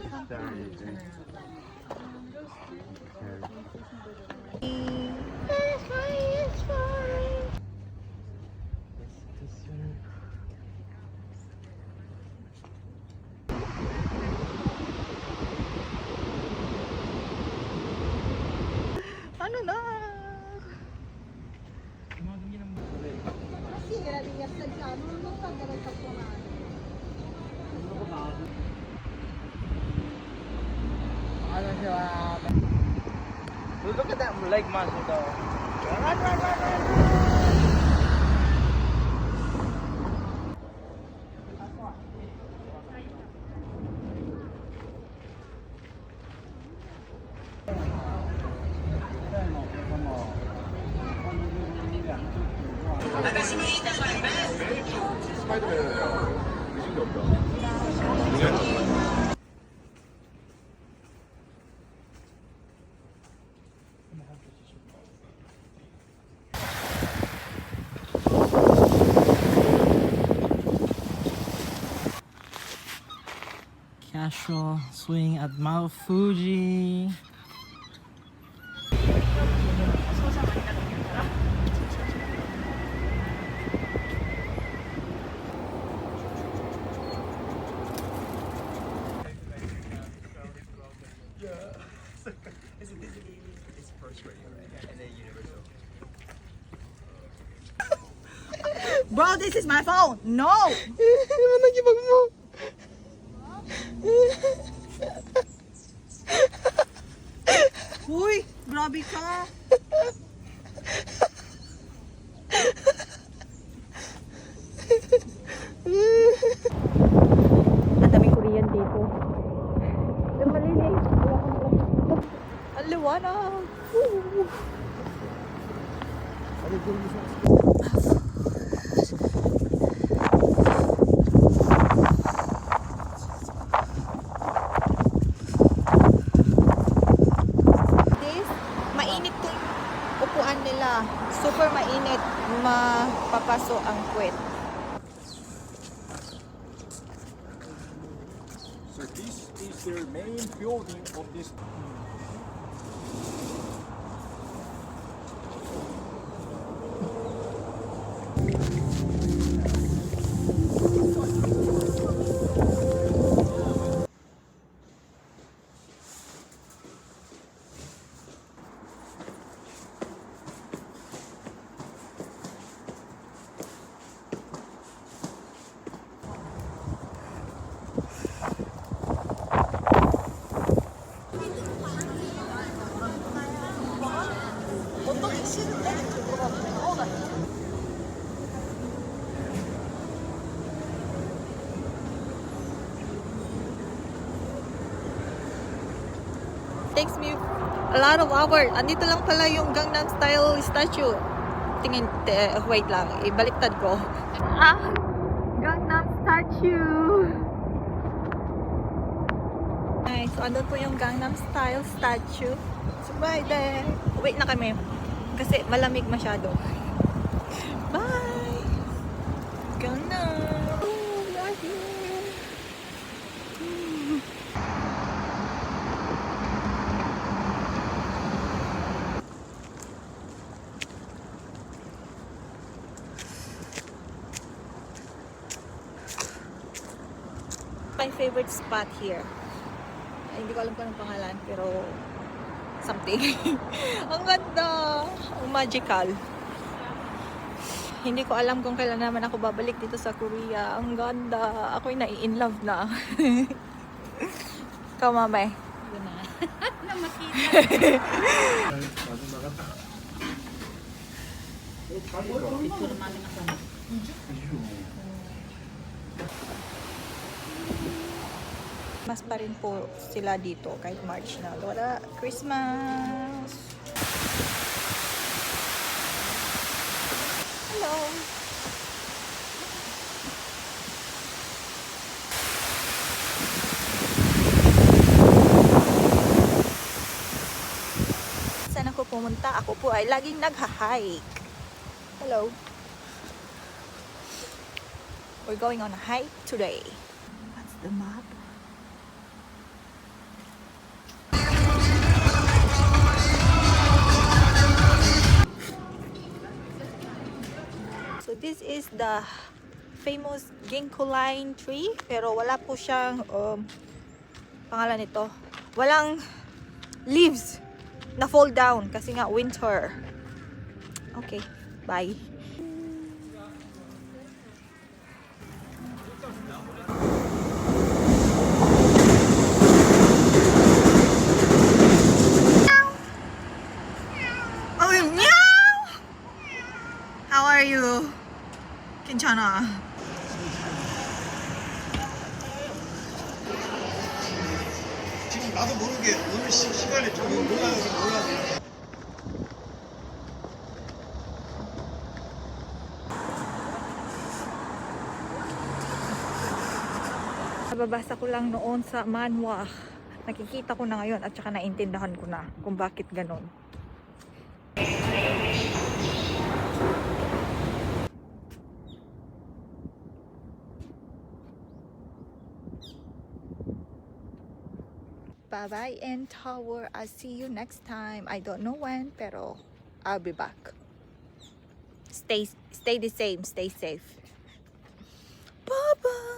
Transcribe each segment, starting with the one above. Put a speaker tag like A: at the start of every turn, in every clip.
A: Very easy.
B: It's fine, it's fine. Ano na?
C: Ano siya? Look at that leg muscle though. Run, run, run, run, Casual swing at Mount Fuji.
B: Bro, this is my phone. No.
C: Nagibag mo.
B: Uy, grabe ka. Ang daming Korean dito. Ang malinis. Ang liwanag. Mainit tong upuan nila. Super mainit. Mapapaso ang puwet.
A: So this is their main building of this.
B: Takes me a lot of hours. Andito lang pala yung Gangnam Style statue. Tingin, wait lang. Ibaliktad ko. Gangnam statue. Nice. So, andun po yung Gangnam Style statue. So, right there. Wait na kami. Kasi malamig masyado. Bye! Gangnam! Love you! My favorite spot here. Ay, hindi ko alam kung anong pangalan, pero something. Ang ganda! Ang magical. Hindi ko alam kung kailan naman ako babalik dito sa Korea. Ang ganda. Ako'y nai-in-love na. Ikaw, mamay.
D: Yun na. Na makita. Picture namin ako.
B: Mas pa rin po sila dito kahit March na. Wala, Christmas! Hello! Saan ako pumunta? Ako po ay laging nagha-hike. Hello! We're going on a hike today. What's the map? this is the famous ginkgo lime tree. Pero wala po siyang, pangalan nito, walang leaves na fall down kasi nga winter. Okay, bye. Oh, meow! How are you? 괜찮아.
E: 지금 나도 모르게 오늘 시간이 좀 몰라요.
B: Nababasa ko lang noon sa manhwa. Nakikita ko na ngayon at saka naintindahan ko na kung bakit ganon. Bye-bye and tower. I'll see you next time. I don't know when, pero I'll be back. Stay the same. Stay safe. Bye-bye.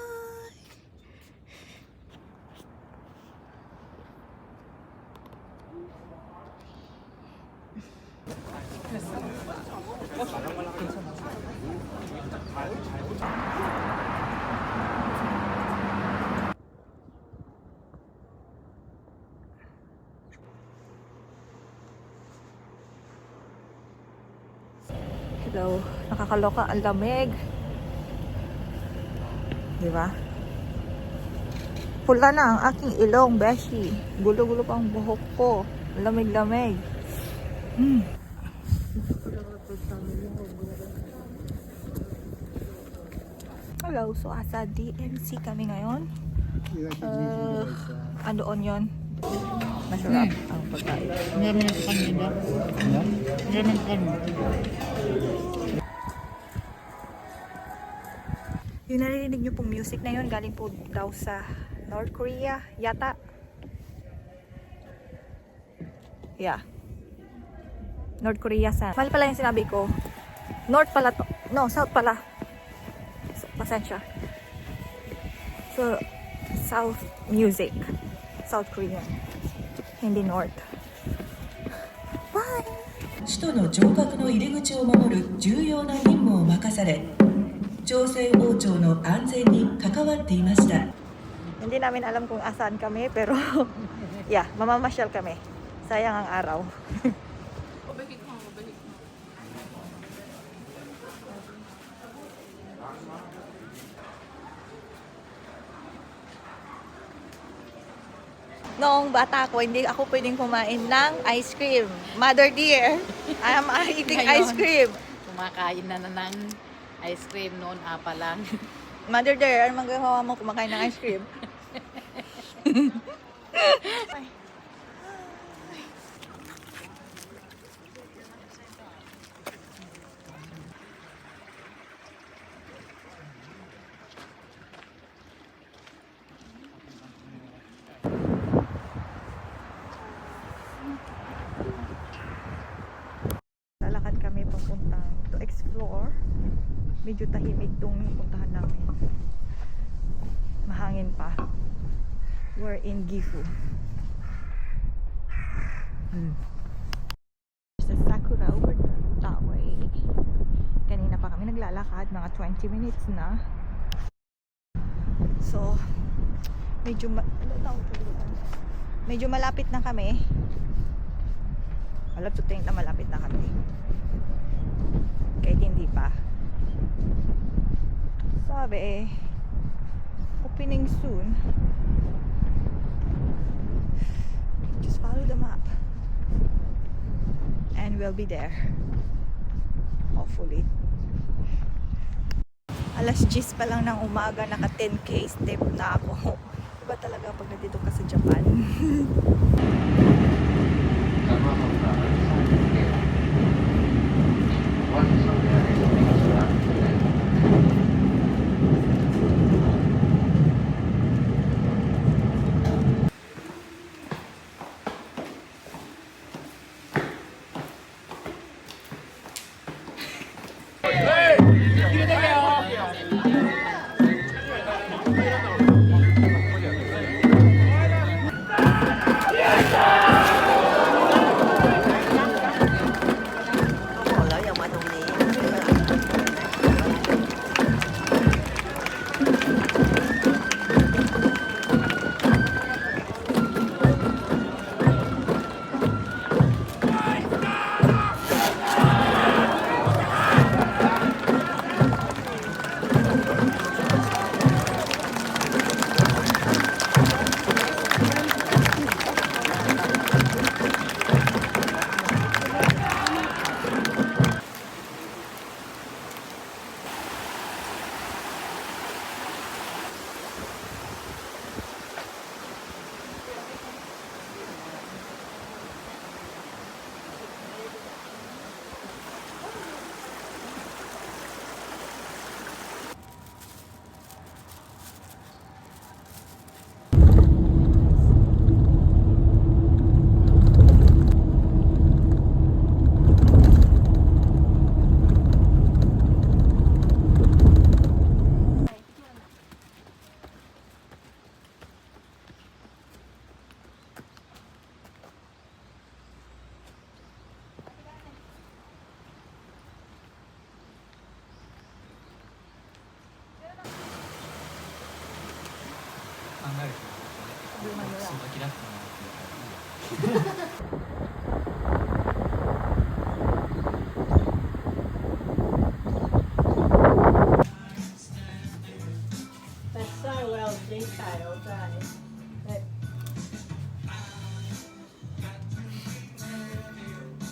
B: Hello, nakakaloka ang lamig. Di ba? Pula na ang aking ilong, beshi. Gulo-gulo pa ang buhok ko. Lamig-lamig. Hello, so asa DMC kami ngayon. Andoon yon? Masarap ang pagkain.
D: Meron na sa kanila. Meron na sa kanila.
B: Yung narinig nyo pong music na yun, galing po daw sa North Korea, yata. Yeah. North Korea sa... Mali pala yung sinabi ko. North pala to. No, South pala. So, pasensya. So, South music. South Korean. Hindi North. Bye!
F: 首都の城郭の入り口を守る重要な任務を任され、朝鮮王朝の安全に関わっていました。
B: Hindi namin alam kung asaan kami, pero yeah, mamamasyal kami. Sayang ang araw. Noong bata ko, hindi ako pwedeng kumain ng ice cream. Mother dear, I am eating ice cream.
D: Kumakain na ng ice cream noon pa lang.
B: Mother dear, ano magawa mo kumakain ng ice cream? Lalakad kami papunta to explore. Medyo tahimik tong puntahan namin. Mahangin pa. We're in Gifu. There's a sakura over that way. Kanina pa kami naglalakad, mga 20 minutes na. So, medyo malapit na kami. Alam to think na malapit na kami. Kahit hindi pa. Sabi opening soon. Just follow the map. And we'll be there. Hopefully. Alas 10 pa lang ng umaga, naka 10k step na ako. Iba talaga pag nandito ka sa Japan. Manila.
G: That's so well detailed, eh?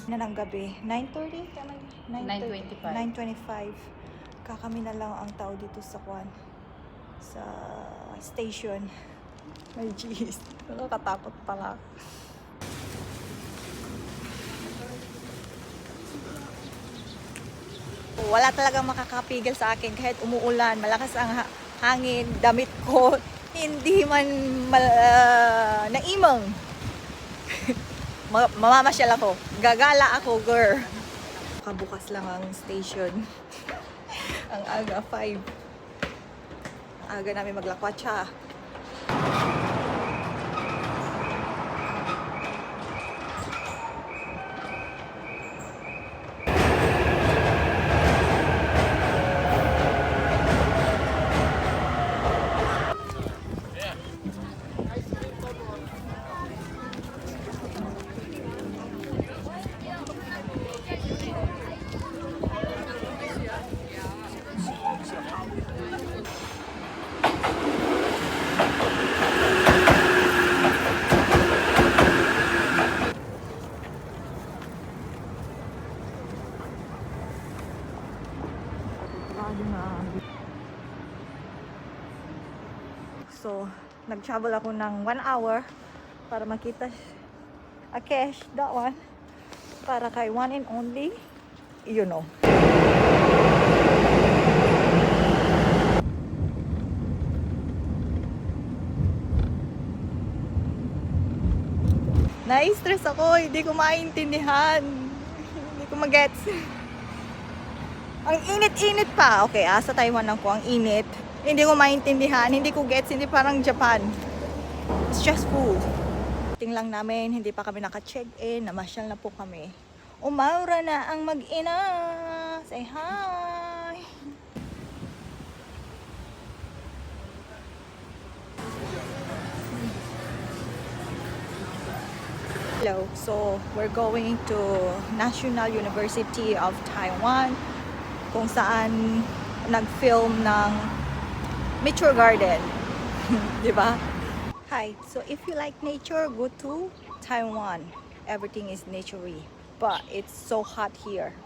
B: Na ng gabi. 9:30? Tama yun?
D: 9:25.
B: 9:25. Kakami na lang ang tao dito sa Kwan. Sa station. May jeez. Nakakatakot pala. Wala talagang makakapigil sa akin kahit umuulan, malakas ang hangin, damit ko, hindi man naimang. Mamamasyal ako. Gagala ako, girl. Kabukas lang ang station. Ang aga, 5. Ang aga namin maglakwatsa. So, nag-travel ako ng 1 hour para makita Akesh, that one. Para kay one and only, you know. Na-stress ako, hindi ko maintindihan. Hindi ko magets. Ang init-init pa. Okay, sa Taiwan ako, ang init. Hindi ko maintindihan, hindi ko gets, hindi parang Japan. Stressful. Ting lang namin, hindi pa kami naka-check-in, namasyal na po kami. Umaura na ang mag-ina. Say hi. Hello, so we're going to National University of Taiwan kung saan nag-film ng Nature Garden. Diba? Hi, so if you like nature, go to Taiwan. Everything is naturey. But it's so hot here.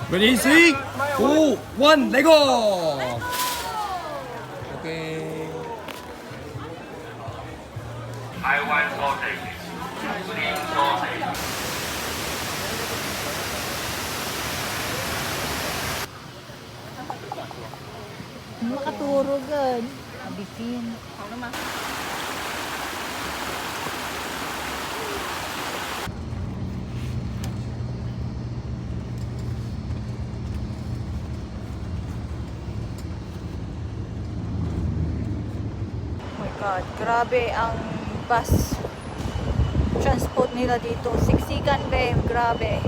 A: Ready, 3, 2, 1, let go! Okay.
H: Taiwan sausage, green sausage.
B: Makaturog gan. Abisin. God, grabe ang bus transport nila dito. Siksikan, babe. Grabe.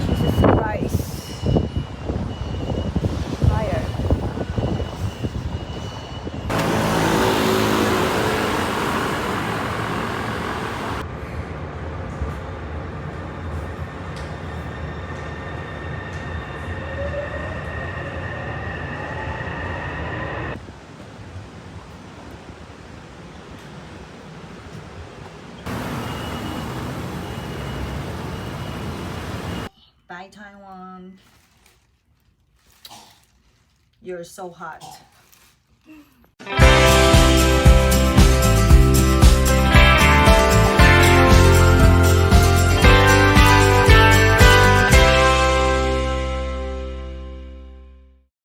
B: Jesus Christ. Fire. Bye, Taiwan. You're so hot.